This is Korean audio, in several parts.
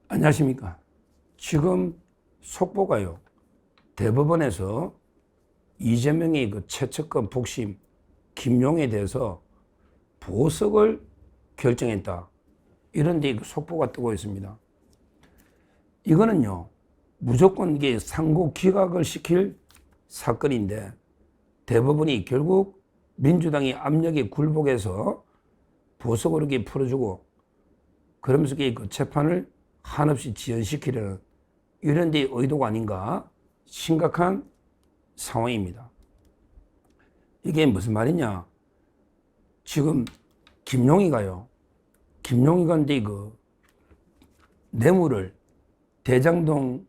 안녕하십니까. 지금 속보가요. 대법원에서 이재명의 그 최측근 복심 김용에 대해서 보석을 결정했다. 이런 데 속보가 뜨고 있습니다. 이거는요, 무조건 이게 상고 기각을 시킬 사건인데 대법원이 결국 민주당이 압력에 굴복해서 보석을 이렇게 풀어주고 그러면서 그 재판을 한없이 지연시키려는 이런 데 의도가 아닌가 심각한 상황입니다. 이게 무슨 말이냐? 지금 김용희가요. 김용희가 근데 그 뇌물을 대장동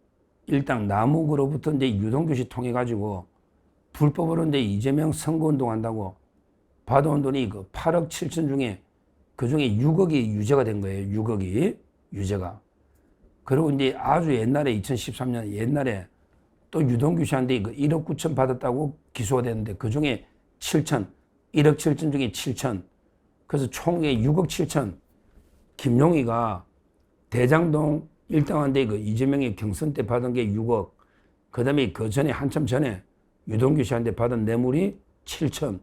일당 남욱으로부터 이제 유동규 씨 통해 가지고 불법으로 이제 이재명 선거운동 한다고 받아온 돈이 그 8억 7천 중에 그 중에 6억이 유죄가 된 거예요. 6억이 유죄가. 그리고 이제 아주 옛날에 2013년 옛날에 또 유동규 씨한테 그 1억 9천 받았다고 기소가 됐는데 그 중에 7천, 1억 7천 중에 7천. 그래서 총에 6억 7천. 김용희가 대장동 일당한테 그 이재명이 경선 때 받은 게 6억. 그 다음에 그 전에 한참 전에 유동규 씨한테 받은 뇌물이 7천.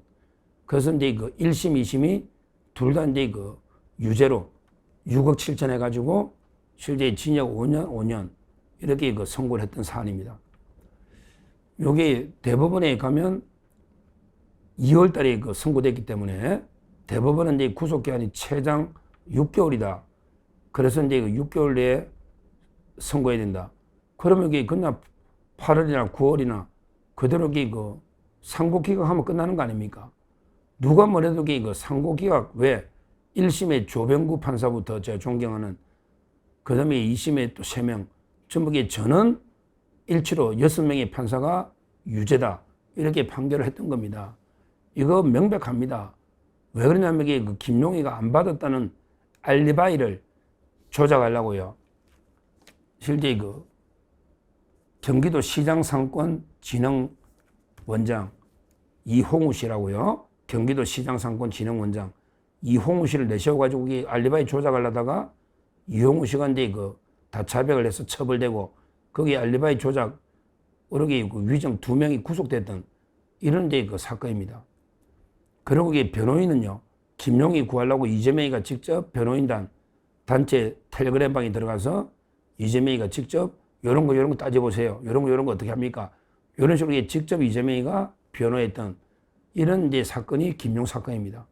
그래서 이제 그 1심, 2심이 둘 다 이제 그 유죄로 6억 7천 해가지고 실제 징역 5년, 5년 이렇게 그 선고를 했던 사안입니다. 요게 대법원에 가면 2월 달에 그 선고됐기 때문에 대법원은 이제 구속기한이 최장 6개월이다. 그래서 이제 그 6개월 내에 선고해야 된다. 그러면 이게 그냥 8월이나 9월이나 그대로 그 상고기각하면 끝나는 거 아닙니까? 누가 뭐래도 그 상고기각 왜 1심에 조병구 판사부터 제가 존경하는 그 다음에 2심에 또 3명 전부 전원 일치로 6명의 판사가 유죄다 이렇게 판결을 했던 겁니다. 이거 명백합니다. 왜 그러냐면 이게 그 김용희가 안 받았다는 알리바이를 조작하려고요. 실제 그 경기도 시장상권진흥원장 이홍우 씨라고요. 경기도 시장상권진흥원장 이홍우 씨를 내세워가지고 알리바이 조작하려다가 이홍우 씨가 이제 그 다 자백을 해서 처벌되고 거기 알리바이 조작 의혹에 그 위정 2명이 구속됐던 이런 데 그 사건입니다. 그리고 이 변호인은요, 김용희 구하려고 이재명이가 직접 변호인단 단체 텔레그램방에 들어가서 이재명이가 직접 이런 거 따져보세요. 이런 거 어떻게 합니까? 이런 식으로 직접 이재명이가 변호했던 이런 이제 사건이 김용 사건입니다.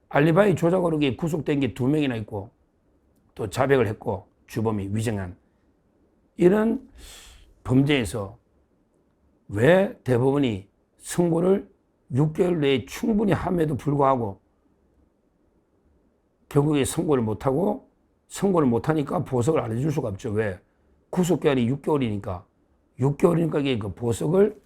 알리바이 조작으로 구속된 게 2명이나 있고 또 자백을 했고 주범이 위증한 이런 범죄에서 왜 대법원이 선고를 6개월 내에 충분히 함에도 불구하고 결국에 선고를 못하니까 보석을 안 해줄 수가 없죠. 왜? 구속기한이 6개월이니까 이게 그 보석을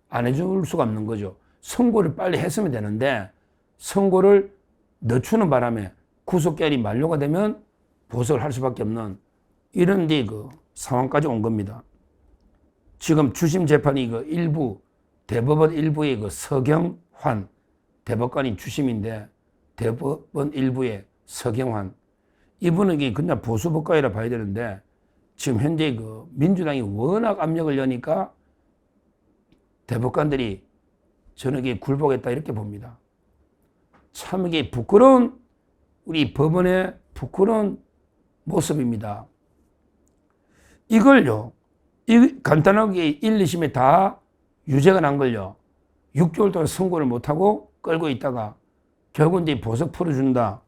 안 해줄 수가 없는 거죠. 선고를 빨리 했으면 되는데 선고를 늦추는 바람에 구속기한이 만료가 되면 보석을 할 수밖에 없는 이런 데 그 상황까지 온 겁니다. 지금 주심 재판이 그 일부 대법원 일부의 그 서경환 대법관이 주심인데 대법원 일부의 서경환 이분은 그냥 보수법관이라 봐야 되는데 지금 현재 그 민주당이 워낙 압력을 여니까 대법관들이 저는 이게 굴복했다 이렇게 봅니다. 참 이게 부끄러운 우리 법원의 부끄러운 모습입니다. 이걸요, 간단하게 1, 2심에 다 유죄가 난 걸요, 6개월 동안 선고를 못하고 끌고 있다가 결국 이제 보석 풀어준다.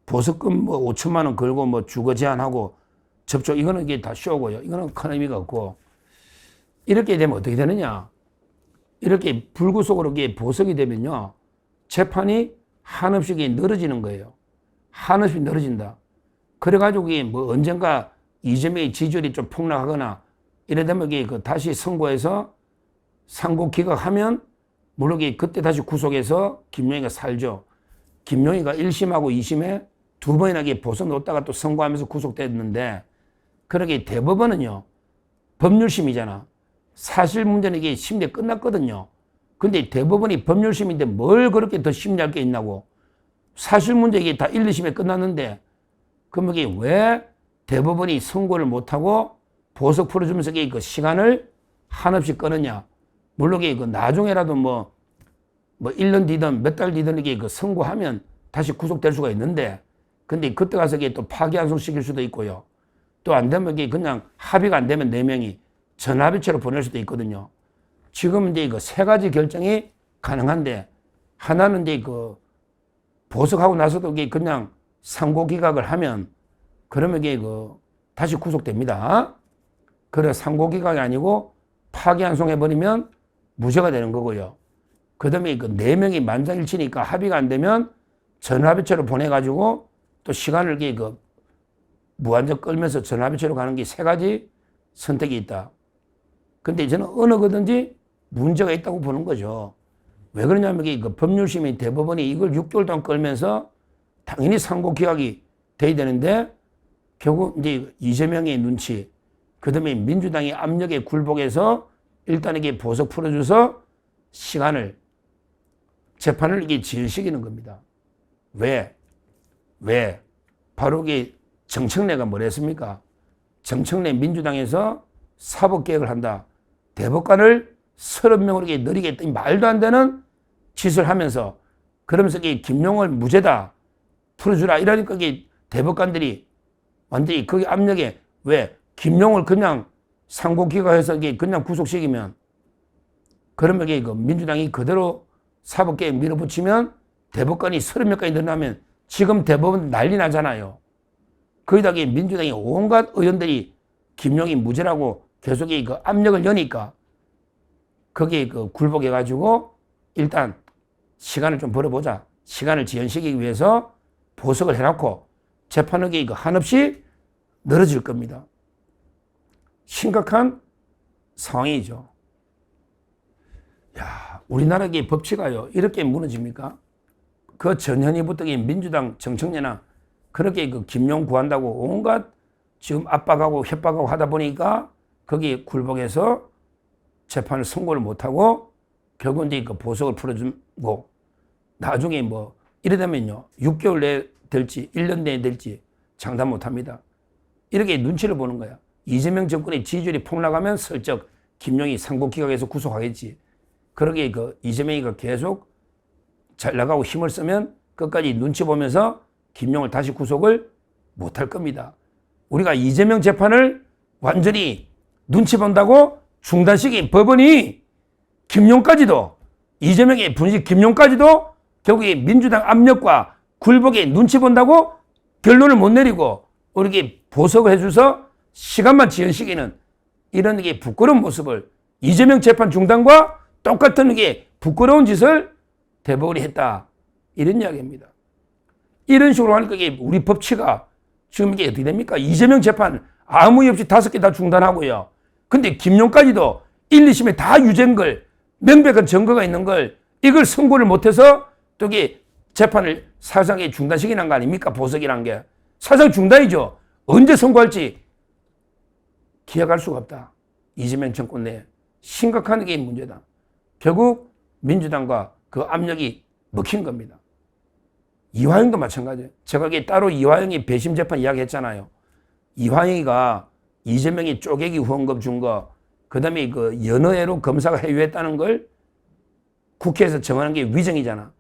보석금 뭐 5천만 원 걸고 뭐 주거 제한하고 접촉, 이거는 이게 다 쇼고요. 이거는 큰 의미가 없고. 이렇게 되면 어떻게 되느냐. 이렇게 불구속으로 보석이 되면요, 재판이 한없이 늘어지는 거예요. 한없이 늘어진다. 그래가지고 뭐 언젠가 이재명의 지지율이 좀 폭락하거나 이래 되면 다시 선고해서 상고 기각하면 물론 그때 다시 구속해서 김용희가 살죠. 김용희가 1심하고 2심에 2번이나 보석 놓다가 또 선고하면서 구속됐는데 그렇게 대법원은요, 법률심이잖아. 사실 문제는 이게 심리에 끝났거든요. 근데 대법원이 법률심인데 뭘 그렇게 더 심리할 게 있나고. 사실 문제 이게 다 1, 2심에 끝났는데 그럼 이게 왜 대법원이 선고를 못하고 보석 풀어주면서 그 시간을 한없이 끄느냐. 물론 그 나중에라도 뭐 1년 뒤든 몇 달 뒤든 이게 그 선고하면 다시 구속될 수가 있는데, 근데 그때 가서 이게 또 파기환송시킬 수도 있고요. 또 안 되면 이게 그냥 합의가 안 되면 4명이 전합의체로 보낼 수도 있거든요. 지금 이제 그 3가지 결정이 가능한데, 하나는 이제 그 보석하고 나서도 이게 그냥 상고기각을 하면, 그러면 이게 그 다시 구속됩니다. 그래, 상고기각이 아니고 파기환송해버리면 무죄가 되는 거고요. 그 다음에 그 4명이 만장일치니까 합의가 안 되면 전합의체로 보내가지고 또 시간을 그 무한정 끌면서 전합의체로 가는 게 3가지 선택이 있다. 근데 저는 어느 거든지 문제가 있다고 보는 거죠. 왜 그러냐면 그 법률심의 대법원이 이걸 6개월 동안 끌면서 당연히 상고기각이 돼야 되는데, 결국 이제 이재명의 눈치, 그 다음에 민주당의 압력에 굴복해서 일단 이게 보석 풀어줘서 시간을, 재판을 이게 지연시키는 겁니다. 왜? 바로 이게 정청래가 뭘 했습니까? 정청래 민주당에서 사법개혁을 한다. 대법관을 30명으로 이렇게 늘리겠다. 말도 안 되는 짓을 하면서, 그러면서 이게 김용을 무죄다. 풀어주라. 이러니까 이게 대법관들이 완전히 거기 압력에, 왜? 김용을 그냥 상고기각해서 이게 그냥 구속시키면, 그러면 이게 그 민주당이 그대로 사법개혁 밀어붙이면 대법관이 30명까지 늘어나면 지금 대법원 난리 나잖아요. 거기다 민주당이 온갖 의원들이 김용이 무죄라고 계속 그 압력을 여니까 거기에 그 굴복해가지고 일단 시간을 좀 벌어보자. 시간을 지연시키기 위해서 보석을 해놓고 재판하기 한없이 늘어질 겁니다. 심각한 상황이죠. 야, 우리나라의 법치가요, 이렇게 무너집니까? 그 전현희부터 민주당 정청래나 그렇게 그 김용 구한다고 온갖 지금 압박하고 협박하고 하다 보니까 거기에 굴복해서 재판을 선고를 못하고 결국 이제 그 보석을 풀어주고, 나중에 뭐 이래 되면요 6개월 내에 될지 1년 내에 될지 장담 못합니다. 이렇게 눈치를 보는 거야. 이재명 정권의 지지율이 폭락하면 슬쩍 김용이 상고기각에서 구속하겠지. 그러게 그 이재명이가 계속 잘 나가고 힘을 쓰면 끝까지 눈치 보면서 김용을 다시 구속을 못할 겁니다. 우리가 이재명 재판을 완전히 눈치 본다고 중단시킨 법원이 김용까지도, 이재명의 분식 김용까지도 결국에 민주당 압력과 굴복에 눈치 본다고 결론을 못 내리고 우리에게 보석을 해줘서 시간만 지연시키는 이런 게 부끄러운 모습을, 이재명 재판 중단과 똑같은 게 부끄러운 짓을 대법원이 했다. 이런 이야기입니다. 이런 식으로 하니까 이게 우리 법치가 지금 이게 어떻게 됩니까? 이재명 재판 아무 이유 없이 5개 다 중단하고요. 근데 김용까지도 1, 2심에 다 유죄인 걸, 명백한 증거가 있는 걸, 이걸 선고를 못해서 또 이게 재판을 사실상 중단시키는 거 아닙니까? 보석이란 게. 사실상 중단이죠. 언제 선고할지 기약할 수가 없다. 이재명 정권 내에. 심각한 게 문제다. 결국 민주당과 그 압력이 먹힌 겁니다. 이화영도 마찬가지예요. 제가 따로 이화영이 배심 재판 이야기 했잖아요. 이화영이가 이재명이 쪼개기 후원금 준 거, 그 다음에 그 연어회로 검사가 회유했다는 걸 국회에서 정하는 게 위정이잖아.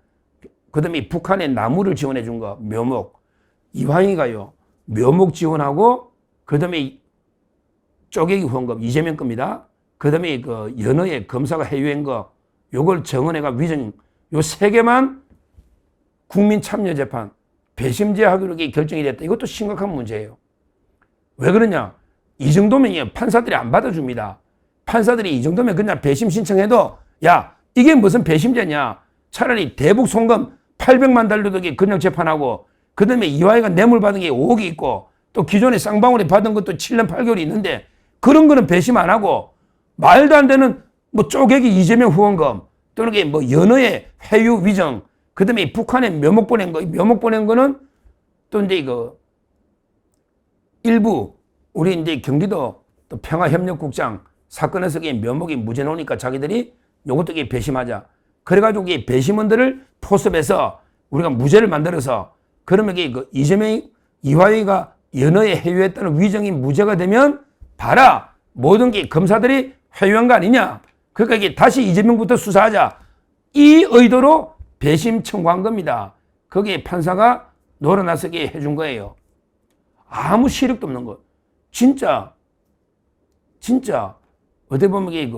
그 다음에 북한에 나무를 지원해 준 거, 묘목. 이화영이가요, 묘목 지원하고, 그 다음에 쪼개기 후원금, 이재명 겁니다. 그 다음에 그 연어회 검사가 회유한 거, 요걸 정은혜가 위정, 요 3개만 국민참여재판, 배심제 하기로 결정이 됐다. 이것도 심각한 문제예요. 왜 그러냐? 이 정도면 판사들이 안 받아줍니다. 판사들이 이 정도면 그냥 배심 신청해도, 야, 이게 무슨 배심제냐? 차라리 대북 송금 800만 달러도 그냥 재판하고, 그 다음에 이화이가 뇌물 받은 게 5억이 있고, 또 기존에 쌍방울이 받은 것도 7년 8개월이 있는데, 그런 거는 배심 안 하고, 말도 안 되는 뭐 쪼개기 이재명 후원금, 또는 뭐 연어의 회유 위정, 그 다음에 북한에 묘목 보낸 거, 묘목 보낸 거는 또 이제 이거 일부 우리 이제 경기도 또 평화협력국장 사건에서 묘목이 무죄 나오니까 자기들이 요것도 배심하자. 그래가지고 배심원들을 포섭해서 우리가 무죄를 만들어서, 그러면 그 이재명, 이화영이가 연허에 회유했다는 위정이 무죄가 되면 봐라, 모든 게 검사들이 회유한 거 아니냐. 그러니까 이게 다시 이재명부터 수사하자. 이 의도로 배심 청구한 겁니다. 거기에 판사가 놀아나서게 해준 거예요. 아무 시력도 없는 거. 진짜 어떻게 보면 이게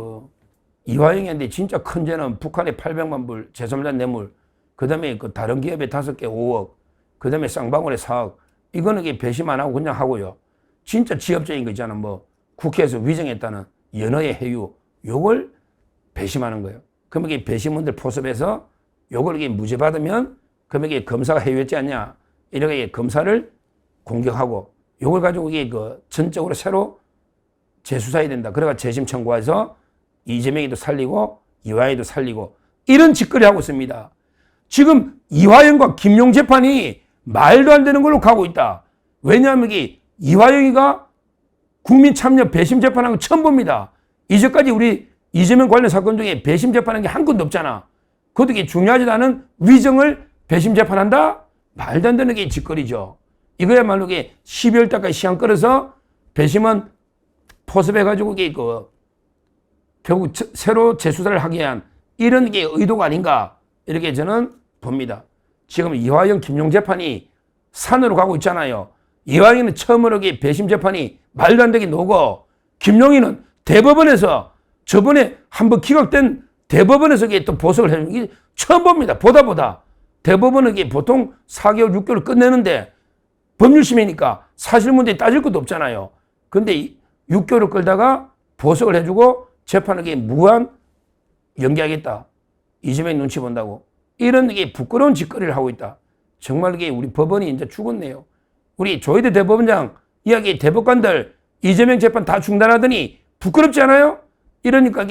이화영이한테 진짜 큰 죄는 북한에 800만 불 제3자 뇌물, 그 다음에 다른 기업에 5개 5억, 그 다음에 쌍방울에 4억. 이거는 이게 배심 안 하고 그냥 하고요. 진짜 지엽적인 거 있잖아. 뭐 국회에서 위정했다는 연허의 해유, 요걸 배심하는 거예요. 그러면 이게 배심원들 포섭해서 요걸 이게 무죄 받으면 그러면 이게 검사가 해유했지 않냐. 이렇게 검사를 공격하고 요걸 가지고 이게 전적으로 새로 재수사해야 된다. 그래가 재심 청구해서 이재명이도 살리고 이화영도 살리고 이런 짓거리 하고 있습니다. 지금 이화영과 김용 재판이 말도 안 되는 걸로 가고 있다. 왜냐하면 이화영이가 국민 참여 배심 재판한 거 처음 봅니다. 이제까지 우리 이재명 관련 사건 중에 배심 재판한 게 한 건도 없잖아. 그것도 중요하지도 않은 위정을 배심 재판한다? 말도 안 되는 게 짓거리죠. 이거야말로 12월 달까지 시간 끌어서 배심은 포섭해가지고 결국 새로 재수사를 하게 한 이런 게 의도가 아닌가 이렇게 저는 봅니다. 지금 이화영 김용 재판이 산으로 가고 있잖아요. 이화영은 처음으로 배심 재판이 말도 안 되게 노고 김용희는 대법원에서 저번에 한번 기각된 대법원에서 또 보석을 해주는 게 처음 봅니다. 보다 대법원은 보통 4개월 6개월 끝내는데 법률심이니까 사실 문제 따질 것도 없잖아요. 근데 6개월을 끌다가 보석을 해주고 재판을 무한 연기하겠다. 이재명 눈치 본다고. 이런 부끄러운 짓거리를 하고 있다. 정말 우리 법원이 이제 죽었네요. 우리 조희대 대법원장 이야기 대법관들 이재명 재판 다 중단하더니 부끄럽지 않아요? 이러니까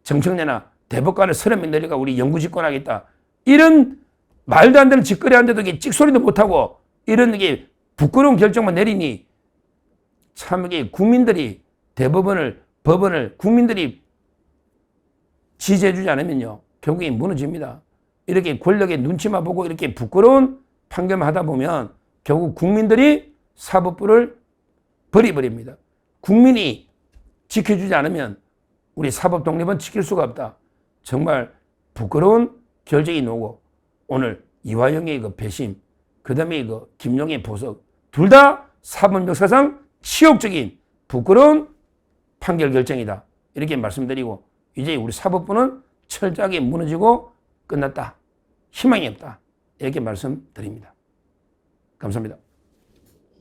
정청래나 대법관을 30명 내리가 우리 영구집권하겠다. 이런 말도 안 되는 짓거리 하는데도 찍소리도 못하고 이런 부끄러운 결정만 내리니 참 국민들이 법원을 국민들이 지지해주지 않으면요. 결국에 무너집니다. 이렇게 권력의 눈치만 보고 이렇게 부끄러운 판결만 하다 보면 결국 국민들이 사법부를 버려버립니다. 국민이 지켜주지 않으면 우리 사법 독립은 지킬 수가 없다. 정말 부끄러운 결정이 나오고 오늘 이화영의 배심, 그 다음에 김용의 보석 둘 다 사법 역사상 치욕적인 부끄러운 판결 결정이다. 이렇게 말씀드리고 이제 우리 사법부는 철저하게 무너지고 끝났다. 희망이 없다. 이렇게 말씀드립니다. 감사합니다.